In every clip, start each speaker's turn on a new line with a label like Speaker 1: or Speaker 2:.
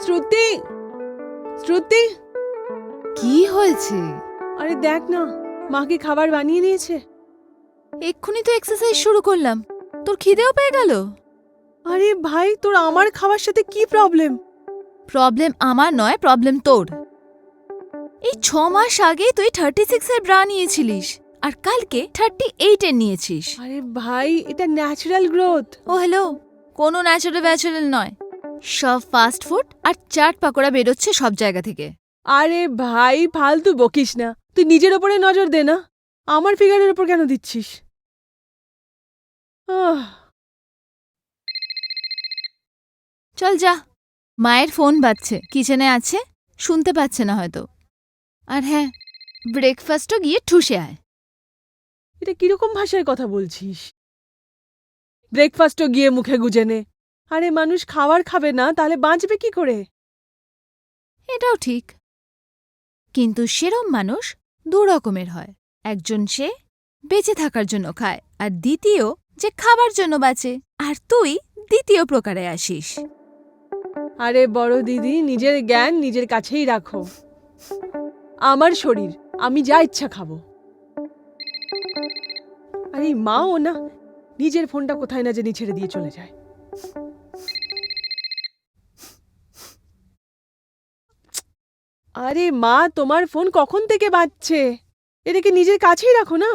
Speaker 1: শ্রুতি, শ্রুতি,
Speaker 2: কি হয়েছে?
Speaker 1: আরে দেখ না, মা কি খাবার বানিয়ে নিয়েছে?
Speaker 2: এক্ষুনি তো এক্সারসাইজ শুরু করলাম, তোর খিদেও পেয়ে গেল?
Speaker 1: আরে ভাই, তোর আমার খাবার সাথে কি প্রবলেম?
Speaker 2: প্রবলেম আমার নয়, প্রবলেম তোর। এই 6 মাস আগে তুই 36 এর ব্রা নিয়েছিলিস, আর কালকে 38 এর নিয়েছিস।
Speaker 1: আরে ভাই, এটা ন্যাচারাল গ্রোথ।
Speaker 2: ও হ্যালো, কোনো ন্যাচারাল নয়, সব ফাস্ট ফুড আর চাট পাকোড়া বেরোচ্ছে সব জায়গা থেকে।
Speaker 1: আরে ভাই, ফালতু বকিস না, তুই নিজের ওপরে নজর দে না, আমার ফিগারের উপর কেন দিচ্ছিস?
Speaker 2: চল যা, মায়ের ফোন বাজছে, কিচেনে আছে, শুনতে পাচ্ছে না হয়তো। আর হ্যাঁ, ব্রেকফাস্টও গিয়ে ঠুসে আয়।
Speaker 1: এটা কিরকম ভাষায় কথা বলছিস? ব্রেকফাস্টও গিয়ে মুখে গুজে নে। আরে মানুষ খাবার খাবে না, তাহলে বাঁচবে কি করে?
Speaker 2: এটাও ঠিক, কিন্তু সেরম মানুষ 2 রকমের হয়। একজন সে বেঁচে থাকার জন্য খায়, আর দ্বিতীয় যে খাবার জন্য বাঁচে। আর তুই দ্বিতীয় প্রকারে আসিস।
Speaker 1: আরে বড় দিদি, নিজের জ্ঞান নিজের কাছেই রাখো। আমার শরীর, আমি যা ইচ্ছা খাবো। আরে মাও না, নিজের ফোনটা কোথায় না জানি ছেড়ে দিয়ে চলে যায়। আরে মা, তোমার ফোন কখন থেকে বাজছে? এটাকে নিজের কাছেই রাখো না।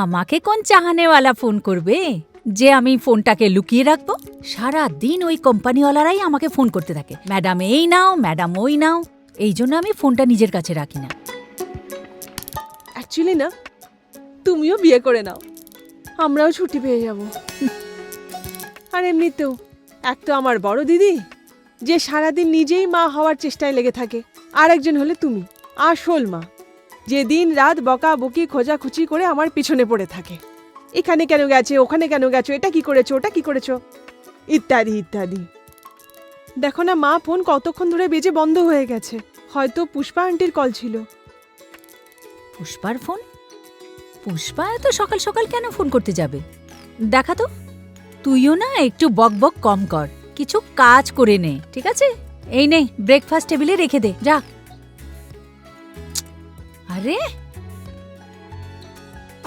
Speaker 3: আমাকে কোন চাহানেওয়ালা ফোন করবে যে আমি ফোনটাকে লুকিয়ে রাখবো? সারা দিন ওই কোম্পানিওয়ালারাই আমাকে ফোন করতে থাকে, ম্যাডাম এই নাও, ম্যাডাম ওই নাও। এই জন্য আমি ফোনটা নিজের কাছে রাখি না।
Speaker 1: অ্যাকচুয়ালি না, তুমিও বিয়ে করে নাও, আমরাও ছুটি পেয়ে যাব। আর এমনিতেও এক তো আমার বড় দিদি, যে সারাদিন নিজেই মা হওয়ার চেষ্টায় লেগে থাকে, আর একজন হলে তুমি, আসল মা, যে দিন রাত বকা বকি খোঁজাখুচি করে আমার পিছনে পড়ে থাকে। এখানে কেন গেছে, ওখানে কেন গেছো, এটা কি করেছো, ওটা কি করেছো, ইত্যাদি ইত্যাদি। দেখো না মা, ফোন কতক্ষণ ধরে বেজে বন্ধ হয়ে গেছে। হয়তো পুষ্পা আন্টির কল ছিল।
Speaker 3: পুষ্পার ফোন? পুষ্পা এত সকাল সকাল কেন ফোন করতে যাবে? দেখা তো, তুইও না একটু বক বক কম কর, কিছু কাজ করে নে, ঠিক আছে? এই নে, ব্রেকফাস্ট টেবিলে রেখে দে, যা। আরে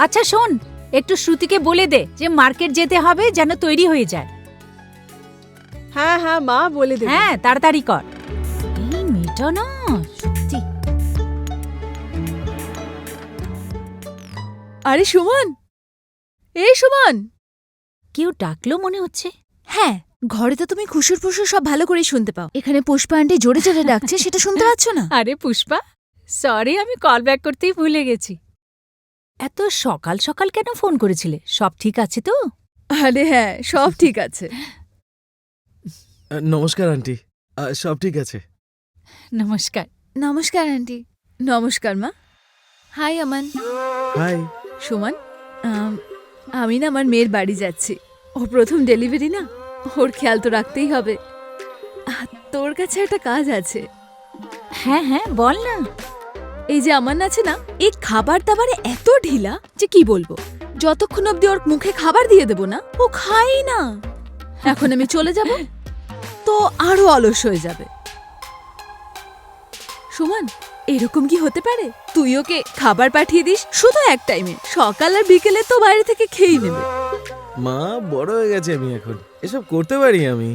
Speaker 3: আচ্ছা শোন, একটু শ্রুতিকে বলে দে যে মার্কেট যেতে হবে, যেন তৈরি হয়ে যায়।
Speaker 1: হ্যাঁ হ্যাঁ মা, বলে দেব।
Speaker 3: হ্যাঁ, তাড়াতাড়ি কর। এই মেয়েটা না সত্যি।
Speaker 2: আরে সুমন, এই সুমন!
Speaker 3: কেউ ডাকলো মনে হচ্ছে।
Speaker 2: হ্যাঁ, ঘরে তো তুমি খুশুর ফুসুর সব ভালো করেই শুনতে পাও, এখানে পুষ্পা আন্টি জোরে জোরে ডাকছে, সেটা শুনতে পাচ্ছ না?
Speaker 3: আরে পুষ্পা, সরি, আমি কল ব্যাক করতেই ভুলে গেছি। এত সকাল সকাল কেন ফোন করেছিলে? সব ঠিক আছে তো?
Speaker 2: আরে হ্যাঁ, সব ঠিক আছে।
Speaker 4: নমস্কার আন্টি, সব ঠিক আছে।
Speaker 3: নমস্কার।
Speaker 2: নমস্কার আন্টি। নমস্কার মা। হাই আমান।
Speaker 4: হাই।
Speaker 2: সুমন, আমি না আমার মেয়ের বাড়ি যাচ্ছি। ও প্রথম ডেলিভারি না, ওর খেয়াল তো রাখতেই হবে। তোর কাছে একটা কাজ আছে।
Speaker 3: হ্যাঁ হ্যাঁ, বল না।
Speaker 2: এই যে আমান আছে না, এই খাবার দাবারে এত ঢিলা যে কি বলবো। যতক্ষণ অব্দি ওর মুখে খাবার দিয়ে দেবো না, ও খাই না। এখন আমি চলে যাব তো আরো অলস হয়ে যাবে। সুমন, এরকম কি হতে পারে? তুই ওকে খাবার পাঠিয়ে দিস শুধু এক টাইমে, সকাল আর বিকেলে তো বাইরে থেকে খেয়েই নেবে।
Speaker 4: মা, বড় হয়ে গেছে আমি, এখন এসব করতে পারি আমি।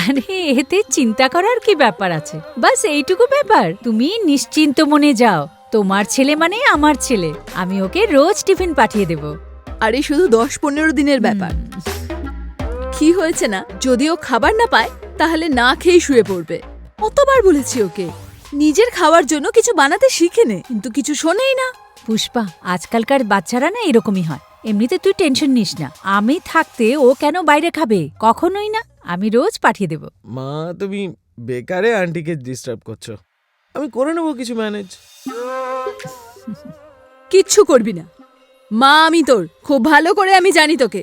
Speaker 3: আরে এতে চিন্তা করার কি ব্যাপার আছে? বাস এইটুকু ব্যাপার। তুমি নিশ্চিন্ত মনে যাও, তোমার ছেলে মানে আমার ছেলে, আমি ওকে রোজ টিফিন পাঠিয়ে দেব।
Speaker 2: আরে শুধু 10-15 দিনের ব্যাপার। কি হয়েছে না, যদি ও খাবার না পায় তাহলে না খেয়ে শুয়ে পড়বে। কতবার বলেছি ওকে নিজের খাওয়ার জন্য কিছু বানাতে শিখে নে, কিন্তু কিছু শোনেই না।
Speaker 3: পুষ্পা, আজকালকার বাচ্চারা না এরকমই হয়। এমনিতে তুই টেনশন নিস না, আমি থাকতে ও কেন বাইরে খাবে? কখনোই না, আমি রোজ পাঠিয়ে দেব।
Speaker 4: মা, তুমি বেকারে আন্টিকে ডিস্টার্ব করছো, আমি করে নেবো কিছু ম্যানেজ।
Speaker 2: কিচ্ছু করবি না মা, আমি তোর খুব ভালো করে আমি জানি তোকে।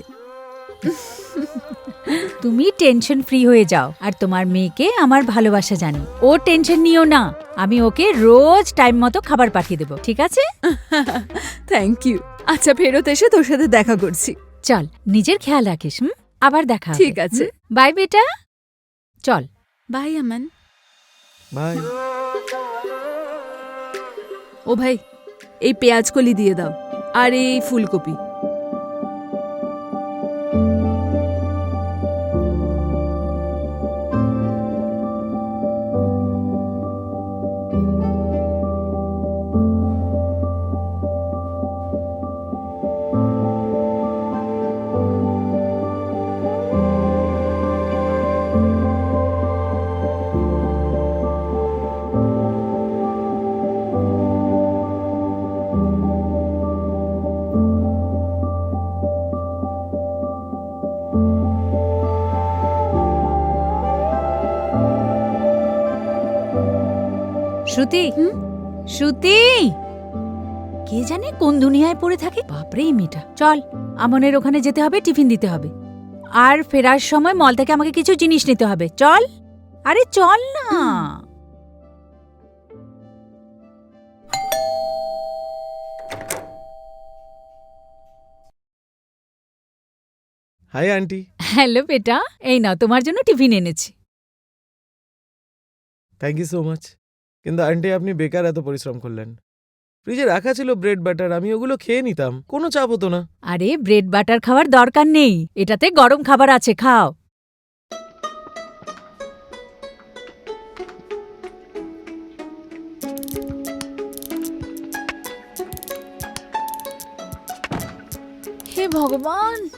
Speaker 3: তুমি টেনশন ফ্রি হয়ে যাও, আর তোমার মেয়েকে আমার ভালোবাসা জানি, ও টেনশন নিও না। আমি ওকে রোজ টাইম মতো খাবার পাঠিয়ে দেব, ঠিক আছে?
Speaker 2: Thank you. আচ্ছা, ফেরত এসে তোর সাথে দেখা করছি।
Speaker 3: চল, নিজের খেয়াল রাখিস। আবার দেখা হবে।
Speaker 2: ঠিক আছে।
Speaker 3: বাই বেটা। চল।
Speaker 2: By Aman.
Speaker 4: বাই।
Speaker 2: ও ভাই, এই পেঁয়াজ কলি দিয়ে দাও আর এই ফুলকপি।
Speaker 3: শ্রুতি, শ্রুতি, কে জানে কোন দুনিয়ায় পড়ে থাকে। বাপরে এই মেয়েটা। চল, আমনের ওখানে যেতে হবে, টিফিন দিতে হবে, আর ফেরার সময় মল থেকে আমাকে কিছু জিনিস নিতে হবে। চল, আরে চল না।
Speaker 4: Hi aunty.
Speaker 3: হ্যালো বেটা, এই নাও তোমার জন্য টিফিন এনেছি।
Speaker 4: Thank you so much. কিন্তু আন্টি আপনি বেকার এত পরিশ্রম করলেন। ফ্রিজে রাখা ছিল ব্রেড বাটার, আমি ওগুলো খেয়ে নিতাম, কোনো চাপ হতো না।
Speaker 3: আরে ব্রেড বাটার খাওয়ার দরকার নেই, এটাতে গরম খাবার আছে, খাও।
Speaker 2: হে ভগবান,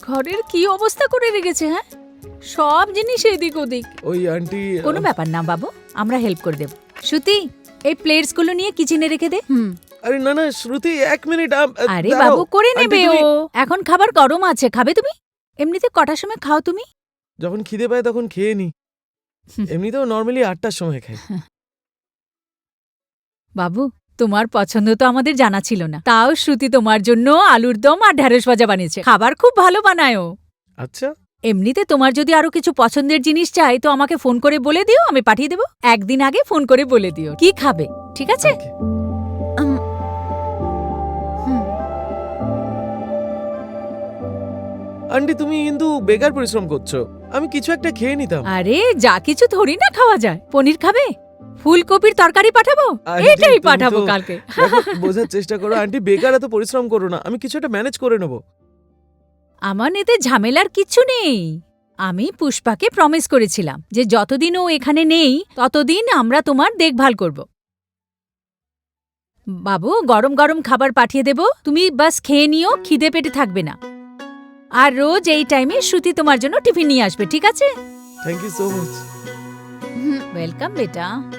Speaker 3: ঘরের কি অবস্থা করে রেখেছে, হ্যাঁ? সব জিনিস এদিক ওদিক।
Speaker 4: ওই আন্টি
Speaker 3: কোনো ব্যাপার না বাবু, আমরা হেল্প করে দেব। শ্রুতি, এই প্লেটসগুলো নিয়ে কিচেনে রেখে দে।
Speaker 4: আরে না না শ্রুতি, 1 মিনিট।
Speaker 3: আরে
Speaker 4: দাঁড়াও।
Speaker 3: বাবু, করে
Speaker 4: আন্টি,
Speaker 3: নেবে ও।
Speaker 4: তুমি-
Speaker 3: এখন খাবার গরম আছে, খাবে তুমি? এমনিতে কটার সময় খাও তুমি?
Speaker 4: যখন খিদে পায় তখন খেয়ে নি। এমনিতেও নর্মালি 8টার সময় খাই।
Speaker 3: বাবু, তোমার পছন্দ তো আমাদের জানা ছিল না, তাও শ্রুতি তোমার জন্য আলুর দম আর ঢ্যাঁড়স ভাজা বানিয়েছে। খাবার খুব ভালো বানায় ও।
Speaker 4: আচ্ছা,
Speaker 3: এমনিতে তোমার যদি আরো কিছু পছন্দের জিনিস চাই তো আমাকে ফোন করে বলে দিও, আমি পাঠিয়ে দেবো। একদিন আগে ফোন করে বলে দিও কি খাবে, ঠিক আছে?
Speaker 4: okay. আন্টি তুমি কিন্তু বেকার পরিশ্রম করছো, আমি কিছু একটা খেয়ে নিতাম।
Speaker 3: আরে যা কিছু থরি না খাওয়া যায়। পনির খাবে? ফুলকপির তরকারি পাঠাবো?
Speaker 4: আন্টি,
Speaker 3: এটাই
Speaker 4: তুমি
Speaker 3: পাঠাবো
Speaker 4: তো-
Speaker 3: কালকে।
Speaker 4: দেখো, বোঝার চেষ্টা করো আন্টি, বেকার এত পরিশ্রম করো না, আমি কিছু একটা ম্যানেজ করে নেবো।
Speaker 3: আমার এতে ঝামেলার কিচ্ছু নেই। আমি পুষ্পাকে প্রমিস করেছিলাম যে যতদিন ও এখানে নেই ততদিন আমরা তোমার দেখভাল করব। বাবু, গরম গরম খাবার পাঠিয়ে দেব, তুমি বাস খেয়ে নিও, খিদে পেটে থাকবে না। আর রোজ এই টাইমে শ্রুতি তোমার জন্য টিফিন নিয়ে আসবে, ঠিক আছে?
Speaker 4: Thank you so much.
Speaker 3: Welcome বেটা।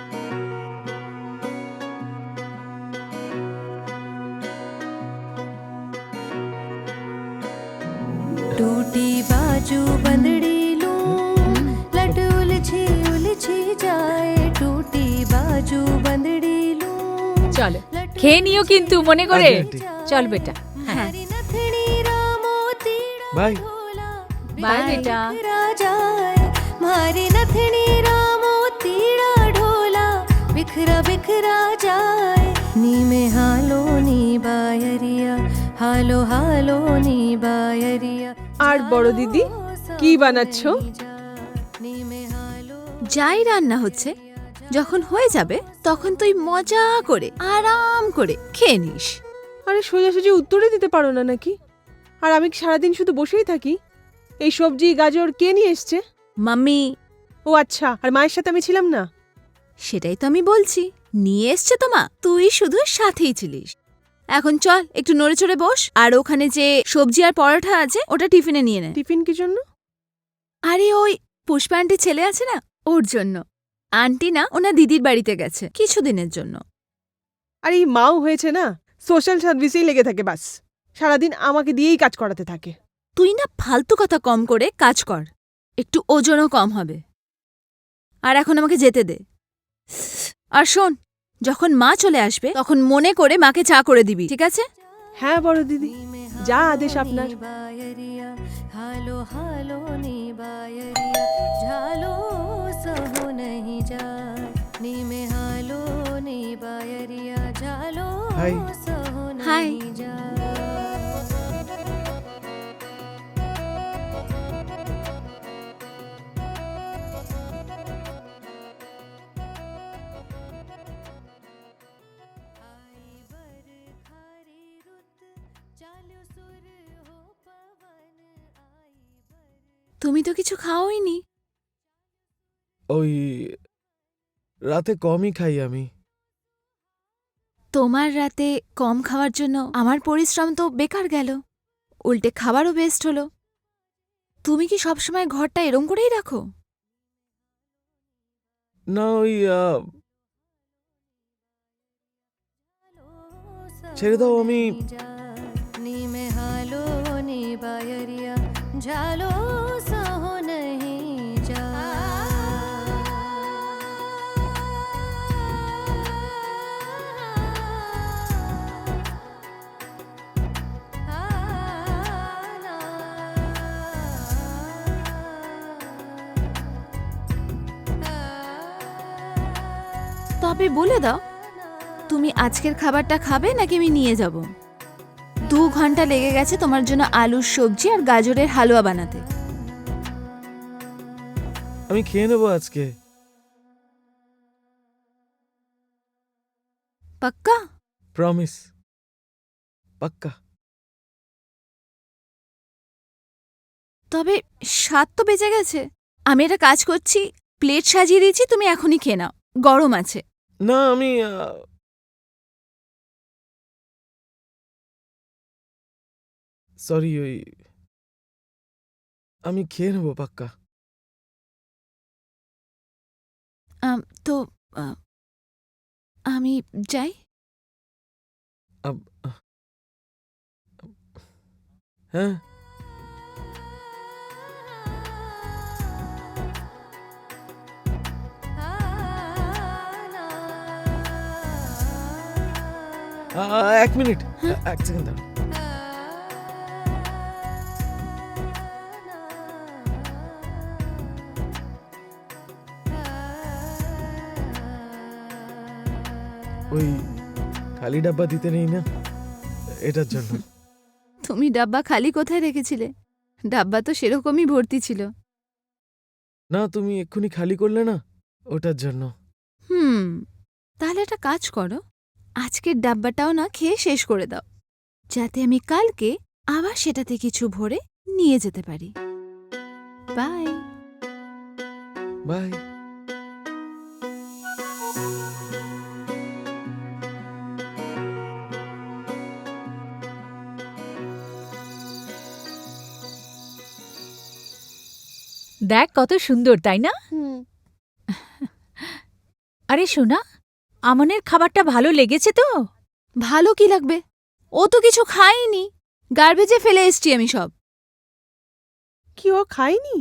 Speaker 5: टूटी बाजू बंदड़ी लूं लट उलझी उलझी जाए टूटी बाजू बंदड़ी लूं
Speaker 3: চলো, খেয়ে নিও কিন্তু মনে করে।
Speaker 4: আচ্ছা, আন্টি।
Speaker 3: চল বেটা।
Speaker 5: हरी नथनी रामो तीड़ा
Speaker 4: বাই।
Speaker 5: ढोला
Speaker 3: বাই বেটা।
Speaker 5: बिखरा जाए मारी नथनी रामो तीड़ा ढोला बिखरा बिखरा जाए नी में हालो नी बायरिया हालो हालो नी बायरिया
Speaker 1: আর বড় দিদি কি বানাচ্ছো?
Speaker 2: যাই রান্না হচ্ছে, যখন হয়ে যাবে তখন তুই মজা করে আরাম করে খেয়ে নিস।
Speaker 1: আরে সোজাসুজি উত্তরে দিতে পারো না নাকি? আর আমি সারাদিন শুধু বসেই থাকি? এই সবজি গাজর কে নিয়ে এসছে?
Speaker 2: মাম্মি।
Speaker 1: ও আচ্ছা, আর মায়ের সাথে আমি ছিলাম না?
Speaker 2: সেটাই তো আমি বলছি, নিয়ে এসছে তো মা, তুই শুধু সাথেই ছিলিস। এখন চল একটু নড়ে চড়ে বস, আর ওখানে যে সবজি আর পরোটা আছে ওটা টিফিনে নিয়ে নে।
Speaker 1: টিফিন কি জন্য?
Speaker 2: আরে ওই পুষ্পা আন্টির ছেলে আছে না, ওর জন্য। আন্টি না ওনার দিদির বাড়িতে গেছে কিছুদিনের জন্য।
Speaker 1: আর এই মাও হয়েছে না, সোশ্যাল সার্ভিসেই লেগে থাকে, বাস সারাদিন আমাকে দিয়েই কাজ করাতে থাকে।
Speaker 2: তুই না ফালতু কথা কম করে কাজ কর, একটু ওজনও কম হবে। আর এখন আমাকে যেতে দে। আর শোন, যখন মা চলে আসবে তখন মনে করে মাকে চা করে দিবি, ঠিক আছে?
Speaker 1: হ্যাঁ বড় দিদি, যা আদেশ আপনার।
Speaker 5: बायरिया हालो हालो नी बायरिया झालो सहो नहीं जाए नी में हालो नी बायरिया झालो
Speaker 4: हाय।
Speaker 5: सहो
Speaker 2: हाय।
Speaker 5: नहीं जाए
Speaker 2: তুমি তো কিছু খাওইনি।
Speaker 4: ওই রাতে কমই খাই আমি।
Speaker 2: তোমার রাতে কম খাওয়ার জন্য আমার পরিশ্রম তো বেকার গেল, উল্টে খাবারও বেস্ট হলো। তুমি কি সবসময় ঘরটা এরম করেই রাখো?
Speaker 4: না ওই ছেড়ে দাও, আমি
Speaker 5: नी में हालो नी बायरिया झालो सहो नहीं जा
Speaker 2: তবে বলে দাও, তুমি আজকের খাবারটা খাবে নাকি আমি নিয়ে যাব? 2 ঘন্টা লেগে গেছে তোমার জন্য আলুর সবজি আর গাজরের হালুয়া বানাতে।
Speaker 4: আমি খেয়ে নেবো আজকে।
Speaker 2: পাক্কা?
Speaker 4: প্রমিস, পাক্কা।
Speaker 2: তবে 7 তো বেজে গেছে। আমি একটা কাজ করছি, প্লেট সাজিয়ে দিয়েছি, তুমি এখনই খেয়ে নাও, গরম আছে।
Speaker 4: না আমি সরি, ওই আমি খেয়ে নেবো পাক্কা।
Speaker 2: তো আমি যাই।
Speaker 4: হ্যাঁ, এক মিনিট, এক সেকেন্ড দাঁড়াও। ওই খালি ডাব্বা দিতে নেই না, এটার জন্য।
Speaker 2: তুমি ডাব্বা খালি কোথায় রেখেছিলে? ডাব্বা তো সেরকমই ভর্তি ছিল।
Speaker 4: না তুমি এক্ষুনি খালি করলে না, ওটার জন্য।
Speaker 2: তাহলে একটা কাজ করো, আজকের ডাব্বাটাও না খেয়ে শেষ করে দাও, যাতে আমি কালকে আবার সেটাতে কিছু ভরে নিয়ে যেতে পারি। বাই।
Speaker 4: বাই।
Speaker 3: দেখ কত সুন্দর, তাই না? আরে শোনা, আমনের খাবারটা ভালো লেগেছে তো?
Speaker 2: ভালো কি লাগবে, ও তো কিছু খায়নি, গার্বেজে ফেলে এসছি আমি সব।
Speaker 1: কি ও খায়নি?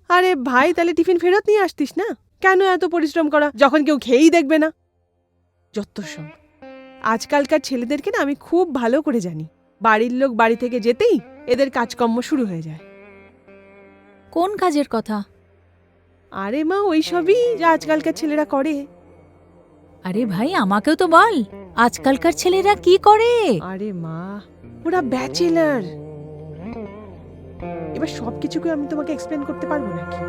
Speaker 1: আরে ভাই, তাহলে টিফিন ফেরত নিয়ে আসতিস না। কেন এত পরিশ্রম করা যখন কেউ খেয়েই দেখবে না? যত সব। আজকালকার ছেলেদেরকে না আমি খুব ভালো করে জানি। বাড়ির লোক বাড়ি থেকে যেতেই এদের কাজকর্ম শুরু হয়ে যায়।
Speaker 3: কোন কাজের কথা?
Speaker 1: আরে মা, ওই সবই যা আজকালকার ছেলেরা করে।
Speaker 3: আরে ভাই, আমাকেও তো বল, আজকালকার ছেলেরা কি করে?
Speaker 1: আরে মা, ওরা ব্যাচেলার। এবার সবকিছুকে আমি তোমাকে এক্সপ্লেন করতে পারবো নাকি?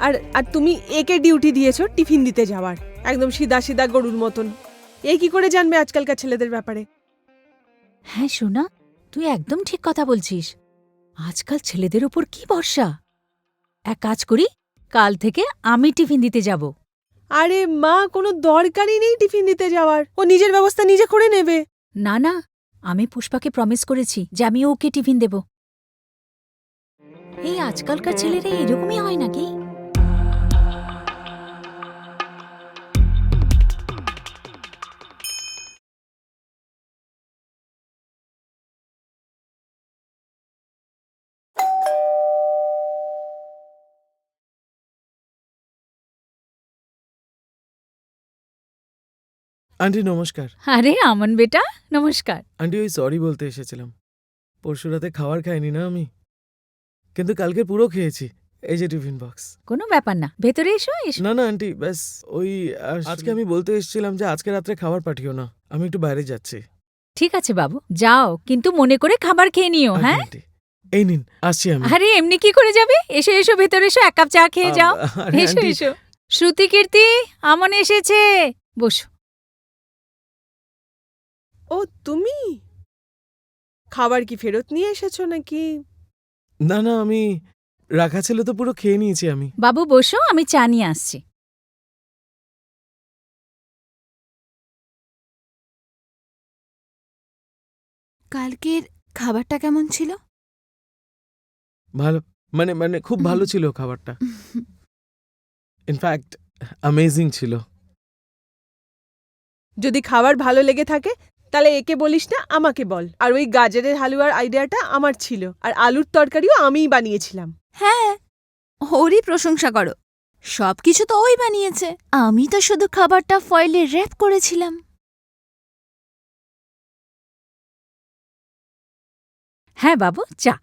Speaker 1: আর আর তুমি একে ডিউটি দিয়েছো টিফিন দিতে যাওয়ার, একদম সিধা সিধা গরুর মতন। এ কি করে জানবে আজকালকার ছেলেদের ব্যাপারে?
Speaker 3: হ্যাঁ শোনা, তুই একদম ঠিক কথা বলছিস। আজকাল ছেলেদের উপর কি ভরসা। এক কাজ করি, কাল থেকে আমি টিফিন দিতে যাব।
Speaker 1: আরে মা, কোনো দরকারই নেই টিফিন দিতে যাওয়ার, ও নিজের ব্যবস্থা নিজে করে নেবে।
Speaker 3: না না, আমি পুষ্পাকে প্রমিস করেছি যে আমি ওকে টিফিন দেব। এই আজকালকার ছেলেরা এরকমই হয় নাকি?
Speaker 4: আন্টি নমস্কার।
Speaker 3: আরে আমন বেটা, নমস্কার।
Speaker 4: আন্টি ওই সরি বলতে এসেছিলাম। পরশু রাতে খাবার খাইনি না আমি, কিন্তু কালকে পুরো খেয়েছি। এই যে টিফিন বক্স।
Speaker 3: কোনো ব্যাপার না, ভেতরে এসো এসো।
Speaker 4: না না আন্টি, ব্যাস ওই আজকে আমি বলতে এসেছিলাম যে আজকে রাত্রে খাবার পাঠিও না। আমি একটু বাইরে যাচ্ছি।
Speaker 3: ঠিক আছে বাবু, যাও, কিন্তু মনে করে খাবার খেয়ে নিও,
Speaker 4: আগে
Speaker 3: হ্যাঁ?
Speaker 4: আন্টি, এই নিন, আসছি আমি।
Speaker 3: আরে এমনি কি করে যাবে? এসো এসো, ভেতরে এসো, এক কাপ চা খেয়ে যাও।
Speaker 4: আরে
Speaker 3: এসো
Speaker 4: আন্টি,
Speaker 3: এসো। শ্রুতি, কীর্তি, আমন এসেছে, বসো।
Speaker 1: ও তুমি খাবার কি ফেরত নিয়ে এসেছো নাকি?
Speaker 4: না না, আমি রাখা ছিল তো পুরো খেয়ে নিয়েছি আমি।
Speaker 3: বাবু বসো, আমি চা নিয়ে আসছি।
Speaker 2: কালকের খাবারটা কেমন ছিল?
Speaker 4: ভালো, মানে মানে খুব ভালো ছিল খাবারটা। ইনফ্যাক্ট অ্যামেজিং ছিল।
Speaker 1: যদি খাবার ভালো লেগে থাকে তাহলে একে বলিস না, আমাকে বল। আর ওই গাজরের হালুয়ার আইডিয়াটা আমার ছিল, আর আলুর তরকারিও আমিই বানিয়েছিলাম।
Speaker 2: হ্যাঁ, ওরই প্রশংসা করো। সবকিছু তো ওই বানিয়েছে, আমি তো শুধু খাবারটা ফয়েলে র্যাপ করেছিলাম।
Speaker 3: হ্যাঁ বাবু, চা।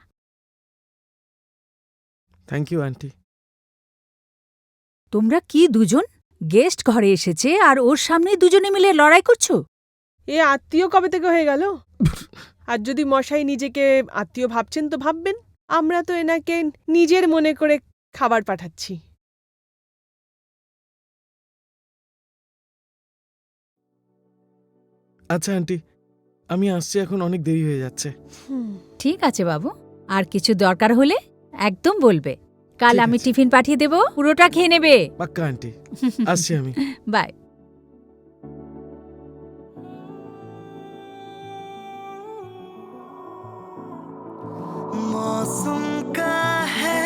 Speaker 4: Thank you aunty.
Speaker 3: তোমরা কি দুজন? গেস্ট ঘরে এসেছে আর ওর সামনে দুজনে মিলে লড়াই করছো?
Speaker 1: এ আত্মীয় কবে থেকে হয়ে গেল? আর যদি মশাই নিজেকে আত্মীয় ভাবছেন তো ভাববেন, আমরা তো এনাকে নিজের মনে করে খাবার পাঠাচ্ছি।
Speaker 4: আচ্ছা আন্টি, আমি আসছি, এখন অনেক দেরি হয়ে যাচ্ছে।
Speaker 3: ঠিক আছে বাবু, আর কিছু দরকার হলে একদম বলবে। কাল
Speaker 4: ঠিক
Speaker 3: আমি
Speaker 4: আছে।
Speaker 3: টিফিন পাঠিয়ে দেব, পুরোটা খেয়ে নেবে।
Speaker 4: পাক্কা আন্টি, আসছি আমি।
Speaker 3: বাই।
Speaker 6: मौसम का है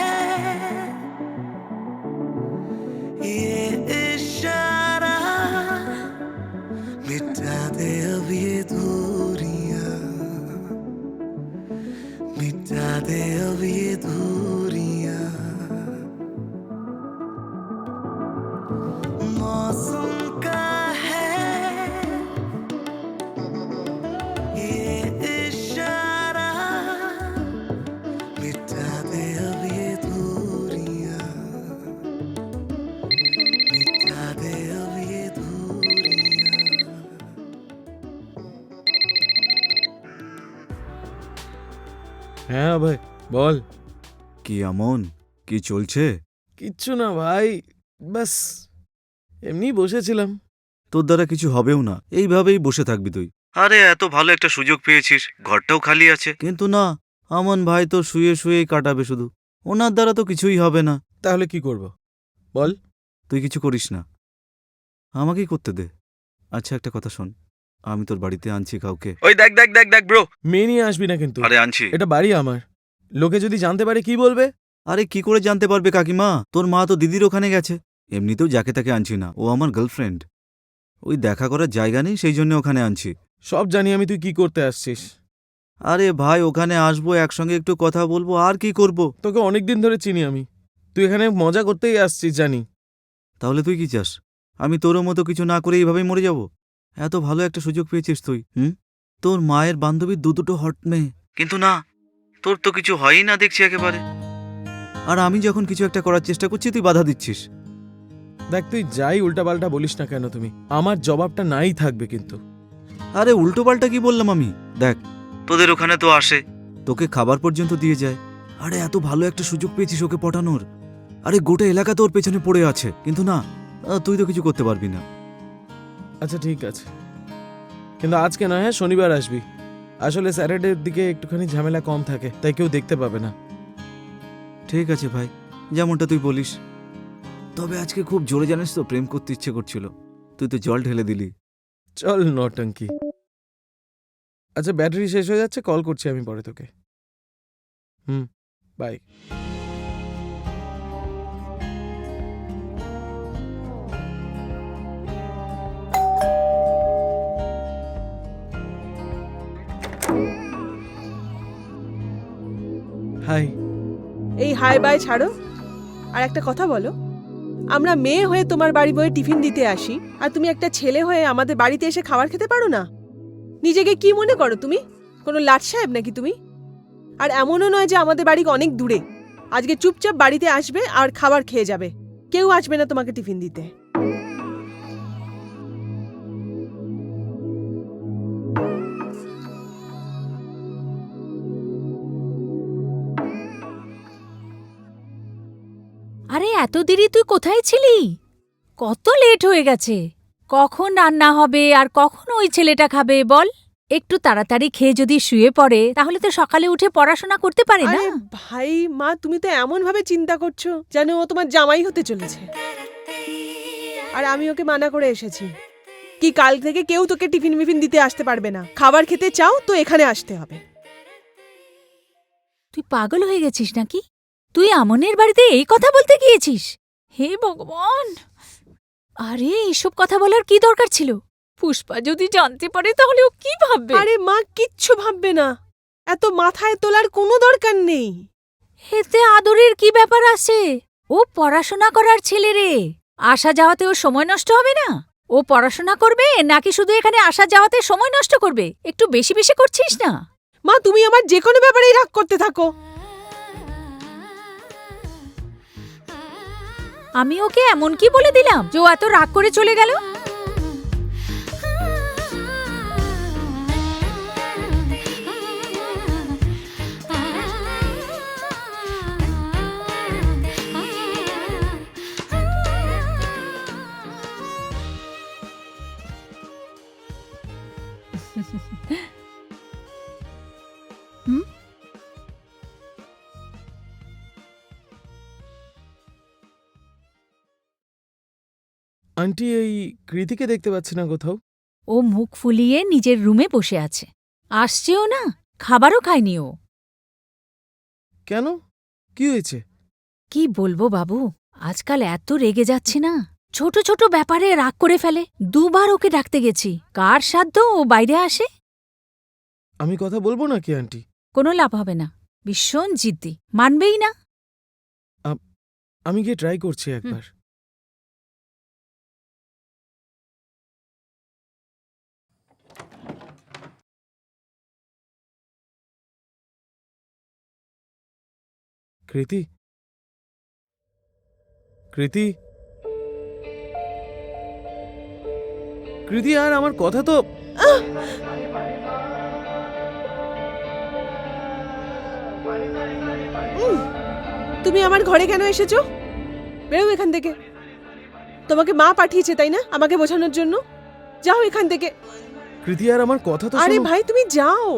Speaker 6: ये इशारा, मिटा दे अब ये दूरियां, मिटा दे अब ये दूरियां। मौसम का है ये इशारा, मिटा दे अब ये दूरियां, मिटा दे अब ये दूरियां।
Speaker 4: হ্যাঁ ভাই, বল।
Speaker 7: কি আমন, কি চলছে?
Speaker 4: কিচ্ছু না ভাই, বাস এমনি বসেছিলাম।
Speaker 7: তোর দ্বারা কিছু হবেও না, এইভাবেই বসে থাকবি তুই। আরে এত ভালো একটা সুযোগ পেয়েছিস, ঘরটাও খালি আছে, কিন্তু না, আমন ভাই তো শুয়ে শুয়েই কাটাবে শুধু। ওনার দ্বারা তো কিছুই হবে না।
Speaker 4: তাহলে কি করব বল?
Speaker 7: তুই কিছু করিস না, আমাকেই করতে দে। আচ্ছা একটা কথা শোন, আমি তোর বাড়িতে আনছি কাউকে। ওই দেখ দেখ দেখ দেখ ব্রো।
Speaker 4: মেয়ে নিয়ে আসবি না কিন্তু।
Speaker 7: আরে আনছি।
Speaker 4: এটা বাড়ি আমার, লোকে যদি জানতে পারে কি বলবে?
Speaker 7: আরে কি করে জানতে পারবে কাকিমা? তোর মা তো দিদির ওখানে গেছে। এমনিতেও যাকে তাকে আনছি না, ও আমার গার্লফ্রেন্ড। ওই দেখা করার জায়গা নেই, সেই জন্য ওখানে আনছি।
Speaker 4: সব জানি আমি, তুই কি করতে আসছিস।
Speaker 7: আরে ভাই, ওখানে আসবো, একসঙ্গে একটু কথা বলবো, আর কি করব।
Speaker 4: তোকে অনেকদিন ধরে চিনি আমি, তুই এখানে মজা করতেই আসছিস জানি।
Speaker 7: তাহলে তুই কি চাস? আমি তোরও মতো কিছু না করে এইভাবেই মরে যাব? এত ভালো একটা সুযোগ পেয়েছিস তুই, তোর মায়ের বান্ধবীর দুটো হট মেয়ে, কিন্তু না, তোর তো কিছু হয়ই না দেখছি একেবারে। আর আমি যখন কিছু একটা করার চেষ্টা করছি তুই বাধা দিচ্ছিস।
Speaker 4: দেখ, তুই যাই উল্টাপাল্টা বলিস না কেন, তুমি আমার জবাবটা নাই থাকবে কিন্তু।
Speaker 7: আরে উল্টোপাল্টা কি বললাম আমি? দেখ, তোদের ওখানে তো আসে, তোকে খাবার পর্যন্ত দিয়ে যায়। আরে এত ভালো একটা সুযোগ পেয়েছিস ওকে পটানোর। আরে গোটা এলাকা তোর পেছনে পড়ে আছে, কিন্তু না, তুই তো কিছু করতে পারবি না।
Speaker 4: আচ্ছা ঠিক আছে, কিন্তু আজকে না, হ্যাঁ শনিবার আসবি। আসলে স্যাটারডের দিকে একটুখানি ঝামেলা কম থাকে, তাই কেউ দেখতে পাবে না।
Speaker 7: ঠিক আছে ভাই, যেমনটা তুই বলিস। তবে আজকে খুব জোরে জানিস তো প্রেম করতে ইচ্ছে করছিল, তুই তো জল ঢেলে দিলি।
Speaker 4: চল নটঙ্কি। আচ্ছা ব্যাটারি শেষ হয়ে যাচ্ছে, কল করছি আমি পরে তোকে। বাই। হাই।
Speaker 1: এই হাই বাই ছাড়ো, আর একটা কথা বলো। আমরা মেয়ে হয়ে তোমার বাড়ি বয়ে টিফিন দিতে আসি, আর তুমি একটা ছেলে হয়ে আমাদের বাড়িতে এসে খাবার খেতে পারো না? নিজেকে কি মনে করো তুমি? কোনো লাট সাহেব নাকি তুমি? আর এমনও নয় যে আমাদের বাড়ি অনেক দূরে। আজকে চুপচাপ বাড়িতে আসবে আর খাবার খেয়ে যাবে, কেউ আসবে না তোমাকে টিফিন দিতে।
Speaker 3: আরে এত দেরি তুই কোথায় ছিলি? কত লেট হয়ে গেছে। কখন রান্না হবে আর কখন ওই ছেলেটা খাবে বল? একটু তাড়াতাড়ি খেয়ে যদি শুয়ে পড়ে তাহলে তো সকালে উঠে পড়াশোনা করতে পারে না।
Speaker 1: আরে ভাই মা, তুমি তো এমন ভাবে চিন্তা করছো যেন ও তোমার জামাই হতে চলেছে। আর আমি ওকে মানা করে এসেছি কি কাল থেকে কেউ তোকে টিফিন মিফিন দিতে আসতে পারবে না। খাবার খেতে চাও তো এখানে আসতে হবে।
Speaker 3: তুই পাগল হয়ে গেছিস নাকি? তুই আমনের বাড়িতে এই কথা বলতে গিয়েছিস? হে ভগবান! আরে এসব কথা বলার কি দরকার ছিল? পুষ্পা যদি জানতে পারে তাহলে ও কি ভাববে?
Speaker 1: আরে মা, কিচ্ছু ভাববে না। এত মাথায় তোলার কোনো দরকার নেই।
Speaker 3: এতে আদরের কি ব্যাপার আছে? ও পড়াশোনা করার ছেলে রে। আসা যাওয়াতে ওর সময় নষ্ট হবে না? ও পড়াশোনা করবে নাকি শুধু এখানে আসা যাওয়াতে সময় নষ্ট করবে? একটু বেশি বেশি করছিস না?
Speaker 1: মা, তুমি আমার যে কোনো ব্যাপারেই রাগ করতে থাকো।
Speaker 3: আমি ওকে এমন কি বলে দিলাম যে ও এত রাগ করে চলে গেল?
Speaker 4: আন্টি, এই কৃতিকে দেখতে পাচ্ছি না কোথাও।
Speaker 3: ও মুখ ফুলিয়ে নিজের রুমে বসে আছে। আসছেও না, খাবারও খায়নি ও।
Speaker 4: কেন? কি হয়েছে?
Speaker 3: কি বলবো বাবু, আজকাল এত রেগে যাচ্ছে না। ছোট ছোট ব্যাপারে রাগ করে ফেলে। দুবার ওকে ডাকতে গেছি, কার সাধ্য ও বাইরে আসে?
Speaker 4: আমি কথা বলবো নাকি আন্টি?
Speaker 3: কোনো লাভ হবে না, ভীষণ জিদ্দি, মানবেই না।
Speaker 4: আমি গিয়ে ট্রাই করছি একবার। কৃতি, কৃতি, কৃতি, আর আমার কথা তো।
Speaker 1: তুমি আমার ঘরে কেন এসেছো? বেরো এখান থেকে। তোমাকে মা পাঠিয়েছে তাই না আমাকে বোঝানোর জন্য? যাও এখান থেকে।
Speaker 4: কৃতি, আর আমার কথা তো
Speaker 1: আরে
Speaker 4: শোনো।
Speaker 1: ভাই, তুমি যাও।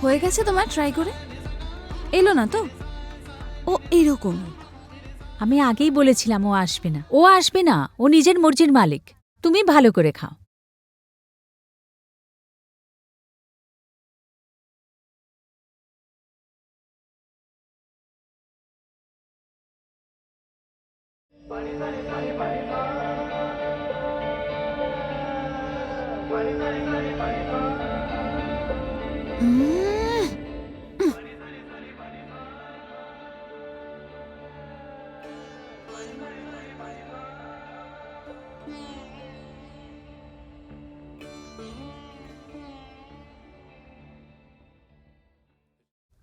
Speaker 2: হয়ে গেছে তোমার ট্রাই করে? এলো না তো? ও এরকম।
Speaker 3: আমি আগেই বলেছিলাম ও আসবে না। ও আসবে না, ও নিজের মর্জির মালিক। তুমি ভালো করে খাও।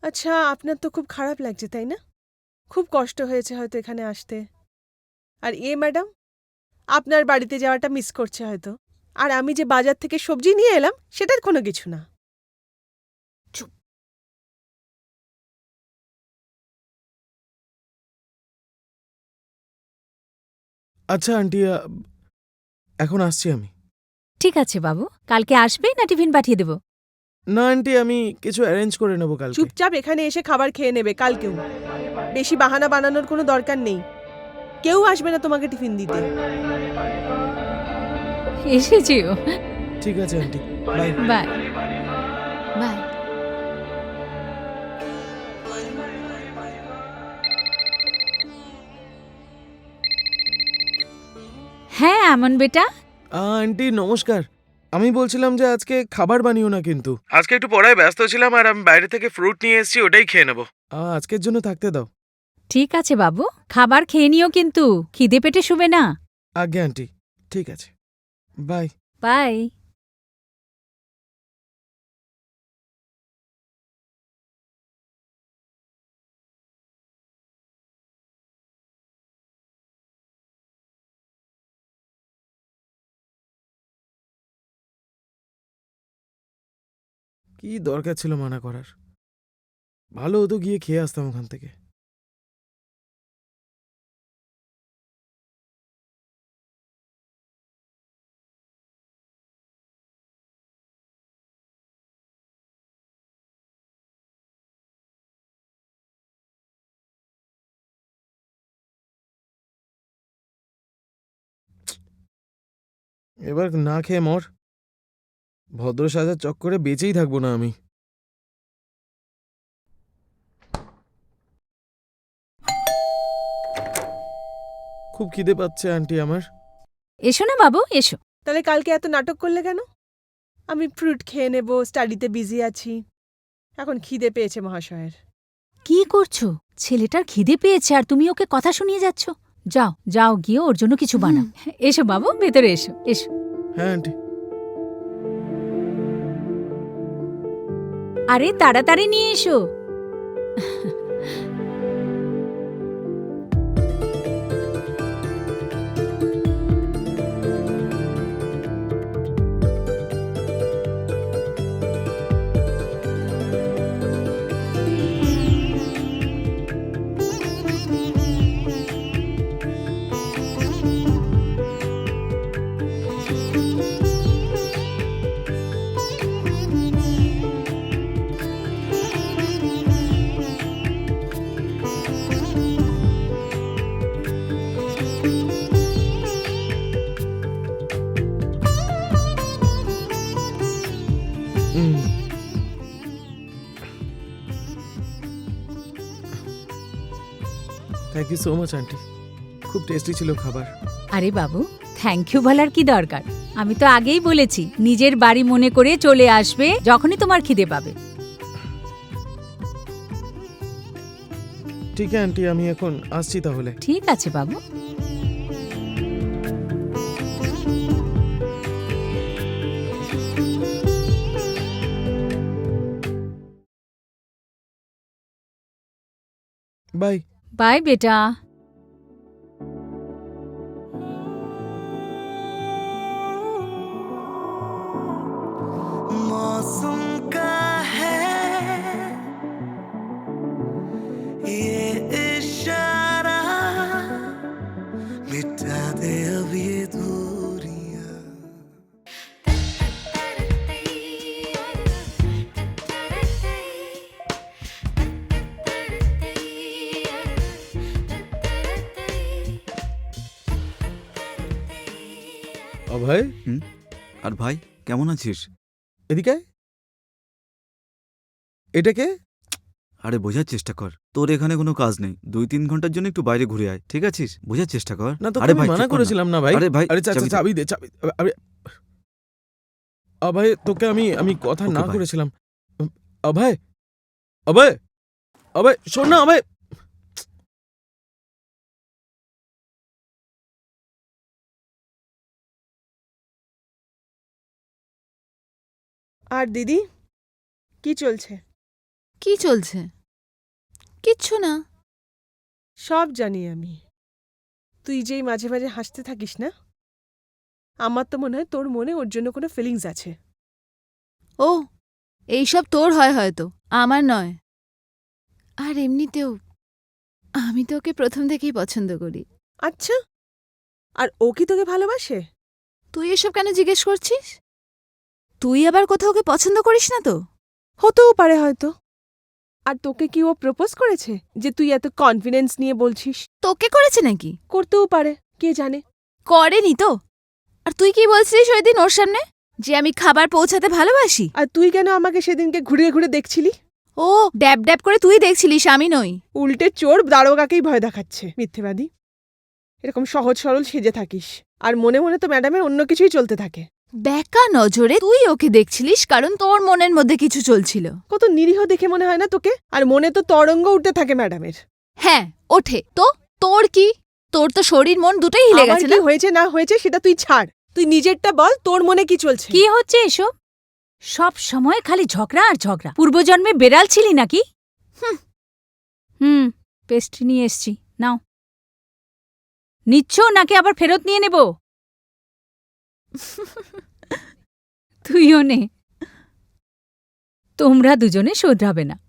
Speaker 1: আচ্ছা, আপনার তো খুব খারাপ লাগছে তাই না? খুব কষ্ট হয়েছে হয়তো এখানে আসতে। আর ম্যাডাম, আপনার বাড়িতে যাওয়াটা মিস করছে হয়তো। আর আমি যে বাজার থেকে সবজি নিয়ে এলাম সেটার কোনো কিছু না।
Speaker 4: আচ্ছা আন্টি, এখন আসছি আমি।
Speaker 3: ঠিক আছে বাবু, কালকে আসবে না টিফিন পাঠিয়ে দেব?
Speaker 4: না আন্টি, আমি কিছু অ্যারেঞ্জ করে নেবো কালকে।
Speaker 1: চুপচাপ এখানে এসে খাবার খেয়ে নেবে কালকেও। বেশি বাহানা বানানোর কোনো দরকার নেই। কেউ আসবে না তোমাকে টিফিন দিতে।
Speaker 3: এসেছিও।
Speaker 4: ঠিক আছে আন্টি, বাই।
Speaker 3: Bye
Speaker 2: bye.
Speaker 3: হ্যাঁ আমন বেটা,
Speaker 4: আন্টি নমস্কার। আমি বলছিলাম যে আজকে খাবার বানিও না কিন্তু। আজকে একটু পড়ায় ব্যস্ত ছিলাম আর আমি বাইরে থেকে ফ্রুট নিয়ে এসেছি, ওটাই খেয়ে নেবো। আজকের জন্য থাকতে দাও।
Speaker 3: ঠিক আছে বাবু, খাবার খেয়ে নিও কিন্তু খিদে পেটে শুবে না।
Speaker 4: আজ্ঞে আন্টি, ঠিক আছে, বাই।
Speaker 3: বাই।
Speaker 4: কি দরকার ছিল মানা করার? ভালো হতো গিয়ে খেয়ে আসতাম ওখান থেকে। এবার না খেয়ে মর। ভদ্র সাজার চক্করে বেঁচেই থাকবো না আমি। খুব খিদে পাচ্ছে আন্টি আমার।
Speaker 3: এসো না বাবু, এসো।
Speaker 1: তাহলে কালকে এত নাটক করলে কেন? আমি ফ্রুট খেয়ে নেব, স্টাডিতে বিজি আছি। এখন খিদে পেয়েছে মহাশয়ের।
Speaker 3: কি করছো? ছেলেটার খিদে পেয়েছে আর তুমি ওকে কথা শুনিয়ে যাচ্ছ। যাও যাও, গিয়ে ওর জন্য কিছু বানাও। এসো বাবু, ভেতরে এসো, এসো।
Speaker 4: হ্যাঁ আন্টি।
Speaker 3: আরে তাড়াতাড়ি নিয়ে এসো।
Speaker 4: Thank you so much aunty, খুব টেস্টি ছিল খাবার।
Speaker 3: আরে বাবু, থ্যাংক ইউ বলার কি দরকার? আমি তো আগেই বলেছি নিজের বাড়ি মনে করে চলে আসবে যখনই তোমার খিদে পাবে।
Speaker 4: ঠিক আছে আন্টি, আমি এখন আসছি তাহলে।
Speaker 3: ঠিক আছে বাবু।
Speaker 4: বাই।
Speaker 3: বাই বেটা।
Speaker 6: मौसम का है ये इशारा, मिटा दे अब ये दूरियां।
Speaker 4: অভয়,
Speaker 7: আর ভাই কেমন আছিস?
Speaker 4: এদিকে আয়। এটা কে?
Speaker 7: আরে বোঝার চেষ্টা কর, তোর এখানে কোনো কাজ নেই। 2-3 ঘন্টার জন্য একটু বাইরে ঘুরে আয়, ঠিক আছিস? বোঝার চেষ্টা কর।
Speaker 4: না তো
Speaker 7: আরে
Speaker 4: আমি
Speaker 7: ভাই,
Speaker 4: মানা
Speaker 7: চুপ কর না।
Speaker 4: করেছিলাম না ভাই।
Speaker 7: আরে ভাই,
Speaker 4: আরে
Speaker 7: চাবি দে।
Speaker 4: চাবি দে, চাবি। আরে অভয়, তোকে আমি কথা
Speaker 7: ওকে,
Speaker 4: না
Speaker 7: ভাই।
Speaker 4: করেছিলাম। অভয়, অভয়, অভয় শোন না অভয়।
Speaker 1: আর দিদি, কি চলছে?
Speaker 2: কি চলছে? কিচ্ছু না।
Speaker 1: সব জানি আমি। তুই যেই মাঝে মাঝে হাসতে থাকিস না, আমার তো মনে হয় তোর মনে ওর জন্য কোনো ফিলিংস আছে।
Speaker 2: ও, এইসব তোর হয় হয়তো, আমার নয়। আর এমনিতেও আমি তো ওকে প্রথম থেকেই পছন্দ করি।
Speaker 1: আচ্ছা, আর ও কি তোকে ভালোবাসে?
Speaker 2: তুই এসব কেন জিজ্ঞেস করছিস? তুই আবার কোথাও ওকে পছন্দ করিস না তো?
Speaker 1: হতেও পারে হয়তো। আর তোকে কি ও প্রপোজ করেছে যে তুই এত কনফিডেন্স নিয়ে বলছিস?
Speaker 2: তোকে করেছে নাকি?
Speaker 1: করতেও পারে, কে জানে।
Speaker 2: করেনি তো। আর তুই কি বলছিস ওই দিন ওর সামনে যে আমি খাবার পৌঁছাতে ভালোবাসি?
Speaker 1: আর তুই কেন আমাকে সেদিনকে ঘুরিয়ে ঘুরে দেখছিলি?
Speaker 2: ও, ড্যাব ড্যাব করে তুই দেখছিলিস, আমি নই।
Speaker 1: উল্টে চোর দারোগাকেই ভয় দেখাচ্ছে, মিথ্যেবাদী। এরকম সহজ সরল সেজে থাকিস, আর মনে মনে তো ম্যাডামের অন্য কিছুই চলতে থাকে।
Speaker 2: বেকা নজরে তুই ওকে দেখছিলিস কারণ তোর মনের মধ্যে কিছু চলছিল।
Speaker 1: কত নিরীহ দেখে মনে হয় না তোকে? আর মনে তো তরঙ্গ উঠতে থাকে ম্যাডামের।
Speaker 2: হ্যাঁ, ওঠে তো। তোর কি? তোর তো শরীর মন দুটোই হিলে
Speaker 1: আমার
Speaker 2: গেছে
Speaker 1: কি
Speaker 2: না?
Speaker 1: হয়েছে না হয়েছে সেটা তুই ছাড়। তুই নিজেরটা বল, তোর মনে কি চলছে?
Speaker 3: কি হচ্ছে এসব? সব সময় খালি ঝগড়া আর ঝগড়া। পূর্বজন্মে বেড়াল ছিলি নাকি? পেস্ট্রি নিয়ে এসছি, নাও। নিচ্ছ নাকি আবার ফেরত নিয়ে নেব? তুইও নে। তোমরা দুজনে শোধরাবে না।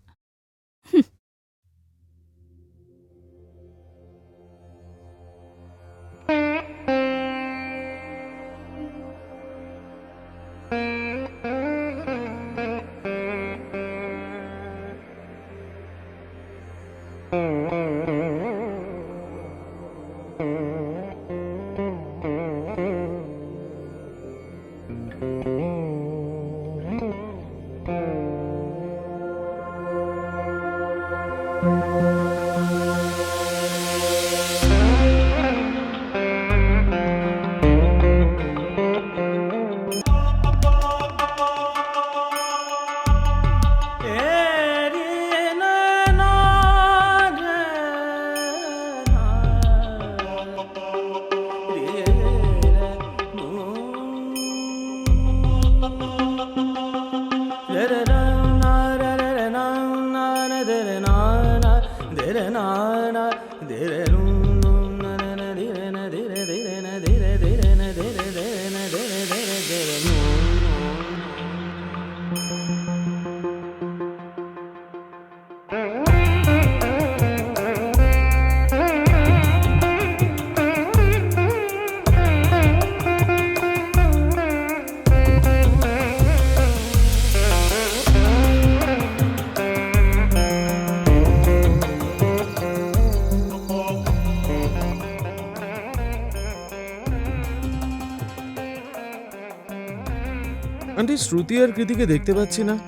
Speaker 4: আন্টি, শ্রুতি আর কৃতিকে দেখতে পাচ্ছি না।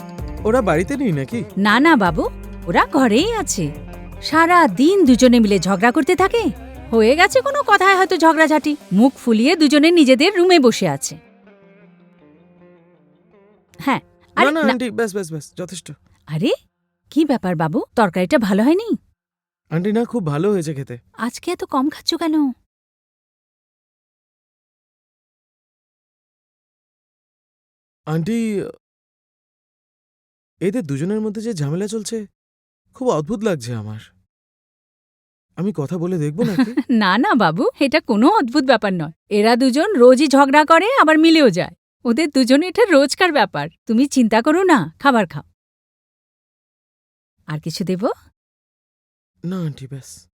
Speaker 4: ওরা বাড়িতে নেই নাকি?
Speaker 3: না না বাবু, ওরা ঘরেই আছে। সারা দিন দুজনে মিলে ঝগড়া করতে থাকে। হয়ে গেছে কোনো কথায় হয়তো ঝগড়াঝাটি, মুখ ফুলিয়ে দুজনে নিজেদের রুমে বসে আছে। হ্যাঁ।
Speaker 4: না
Speaker 3: আরে
Speaker 4: না
Speaker 3: না-
Speaker 4: আন্টি, ব্যাস ব্যাস ব্যাস, যথেষ্ট।
Speaker 3: আরে কি ব্যাপার বাবু, তরকারিটা ভালো হয়নি?
Speaker 4: আন্টি না, খুব ভালো হয়েছে খেতে।
Speaker 3: আজকে এত কম খাচ্ছ কেন?
Speaker 4: আন্টি, এদের দুজনের মধ্যে যে ঝামেলা চলছে খুব অদ্ভুত লাগছে আমার। আমি কথা বলে দেখবো নাকি?
Speaker 3: না না বাবু, এটা কোনো অদ্ভুত ব্যাপার নয়। এরা দুজন রোজই ঝগড়া করে, আবার মিলেও যায়। ওদের দুজনে এটা রোজকার ব্যাপার। তুমি চিন্তা করো না, খাবার খাও। আর কিছু দেব?
Speaker 4: না আন্টি, ব্যাস।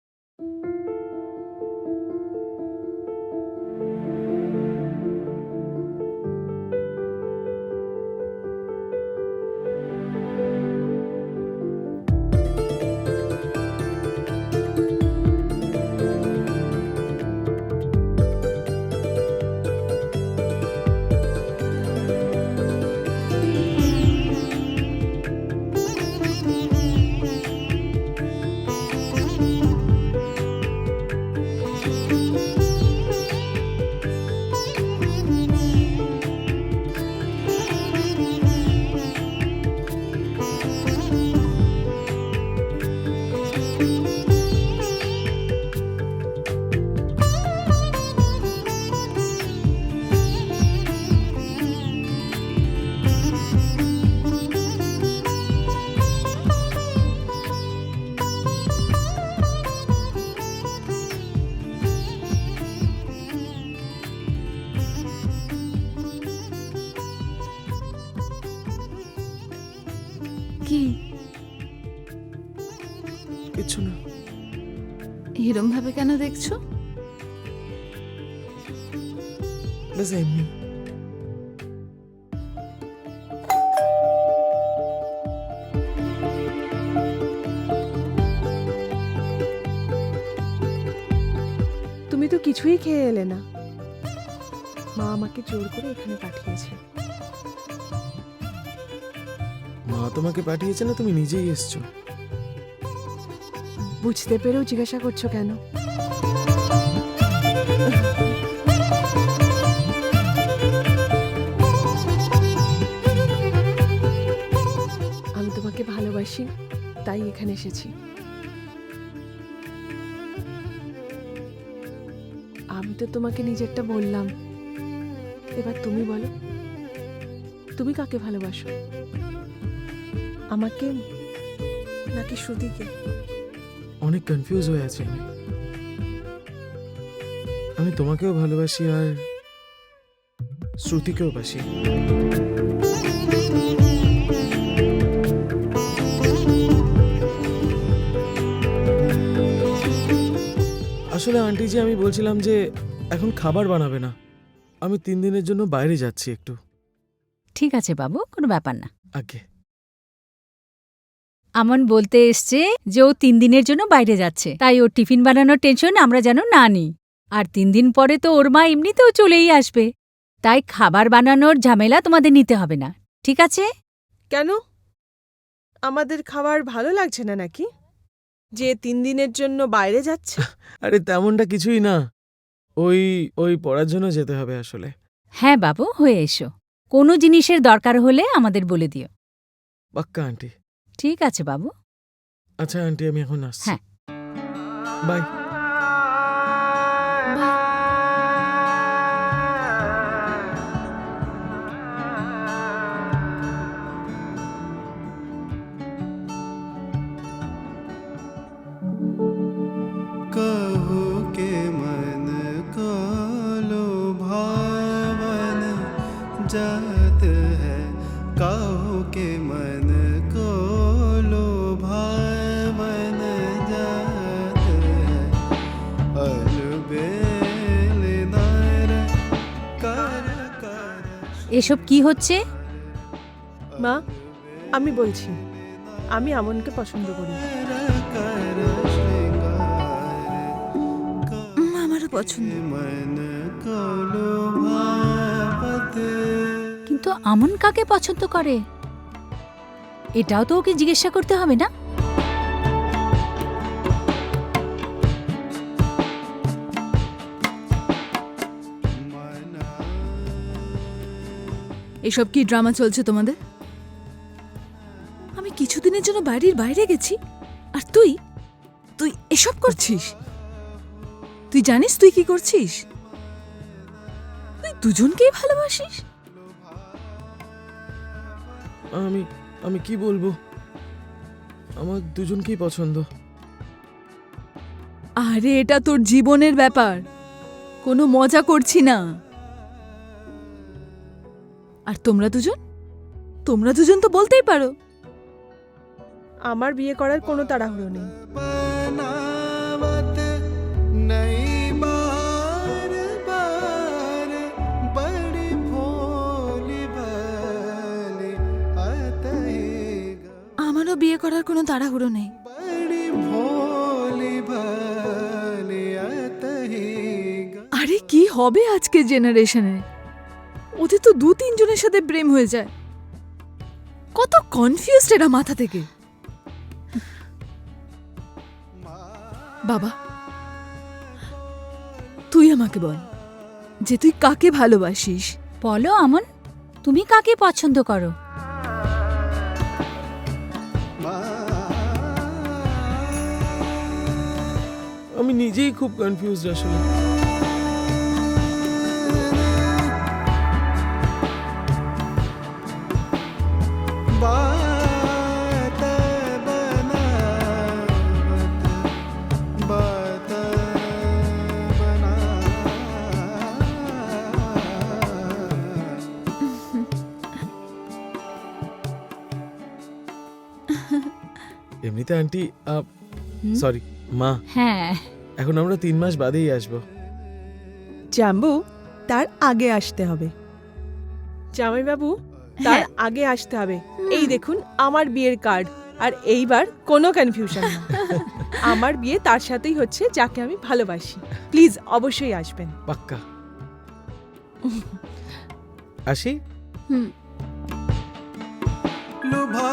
Speaker 2: কি
Speaker 4: কিচ্ছু না।
Speaker 2: এরম ভাবে কেন দেখছো?
Speaker 4: ব্যাস এমনি।
Speaker 1: তুমি তো কিছুই খেয়ে এলে না। মা আমাকে জোর করে এখানে পাঠিয়েছে।
Speaker 4: মা তোমাকে পাঠিয়েছে না, তুমি নিজেই এসছো।
Speaker 1: বুঝতে পেরেও জিজ্ঞাসা করছো কেন? আমি তোমাকে ভালোবাসি, তাই এখানে এসেছি। আমি তো তোমাকে নিজেরটা বললাম, এবার তুমি বলো, তুমি কাকে ভালোবাসো? আমাকে নাকি শ্রুতিকে?
Speaker 4: অনেক কনফিউজ হয়ে আছি আমি। আমি তোমাকেও ভালোবাসি আর শ্রুতিকেও বাসি। আসলে আন্টিজি আমি বলছিলাম যে এখন খাবার বানাবে না, আমি 3 দিনের জন্য বাইরে যাচ্ছি একটু।
Speaker 3: ঠিক আছে বাবু, কোনো ব্যাপার না।
Speaker 4: আগে
Speaker 3: আমন বলতে এসছে যে ও 3 দিনের জন্য বাইরে যাচ্ছে, তাই ওর টিফিন বানানোর টেনশন আমরা যেন না নিই। আর 3 দিন পরে তো ওর মা এমনিতেও চলেই আসবে, তাই খাবার বানানোর ঝামেলা তোমাদের নিতে হবে না, ঠিক আছে?
Speaker 1: কেন আমাদের খাবার ভালো লাগছে না নাকি যে 3 দিনের জন্য বাইরে যাচ্ছে?
Speaker 4: আরে তেমনটা কিছুই না, ওই ওই পড়ার জন্য যেতে হবে আসলে।
Speaker 3: হ্যাঁ বাবু, হয়ে এসো। কোনো জিনিসের দরকার হলে আমাদের বলে দিও।
Speaker 4: পাক্কা আন্টি।
Speaker 3: ঠিক আছে বাবু।
Speaker 4: আচ্ছা আন্টি, আমি এখন আসছি।
Speaker 3: হ্যাঁ।
Speaker 4: বাই।
Speaker 6: कहो के मन को लुभावन जात है, कहो के मन को लुभावन जात है, अलबेल नर कर कर
Speaker 3: এসব কি হচ্ছে?
Speaker 1: মা, আমি বলছি আমি আমনকে পছন্দ করি।
Speaker 6: कर श्रृंगार
Speaker 2: আমারও পছন্দ।
Speaker 6: मन को लुभावत।
Speaker 3: কিন্তু আমন কাকে পছন্দ করে এটাও তো ওকে জিজ্ঞাসা করতে হবে না?
Speaker 2: এসব কি ড্রামা চলছে তোমাদের? আমি কিছুদিনের জন্য বাড়ির বাইরে গেছি আর তুই তুই এসব করছিস? তুই জানিস তুই কি করছিস? তুই দুজনকেই ভালোবাসিস?
Speaker 4: আমি আমি কি বলবো, আমার দুজনকেই পছন্দ।
Speaker 2: আরে এটা তোর জীবনের ব্যাপার, কোনো মজা করছি না। আর তোমরা দুজন তো বলতেই পারো।
Speaker 1: আমার বিয়ে করার কোনো তাড়াহুড়ো নেই।
Speaker 6: बनावत नई बार बार बड़ी भोली भाली आतही
Speaker 2: আমারও বিয়ে করার কোনো তাড়াহুড়ো নেই।
Speaker 6: बड़ी भोली भाली आतही
Speaker 2: আরে কি হবে আজকে জেনারেশনে? ওদের তো 2-3 জনের সাথে প্রেম হয়ে যায়। কত কনফিউজড এরা মাথা থেকে। বাবা, তুই আমাকে বল যে তুই কাকে ভালোবাসিস?
Speaker 3: বলো আমন, তুমি কাকে পছন্দ করো?
Speaker 4: আমি নিজেই খুব কনফিউজড আসলে।
Speaker 6: बात बनावत बात
Speaker 4: এমনিতে আন্টি, সরি মা,
Speaker 3: হ্যাঁ,
Speaker 4: এখন আমরা 3 মাস বাদেই আসবো।
Speaker 1: জাম্বু, তার আগে আসতে হবে। জামাইবাবু, তার আগে আসতে হবে। এই দেখুন আমার বিয়ের কার্ড। আর এইবার কোনো কনফিউশন না, আমার বিয়ে তার সাথেই হচ্ছে যাকে আমি ভালোবাসি। প্লিজ অবশ্যই আসবেন।
Speaker 4: পাক্কা। আসি।
Speaker 6: लुभा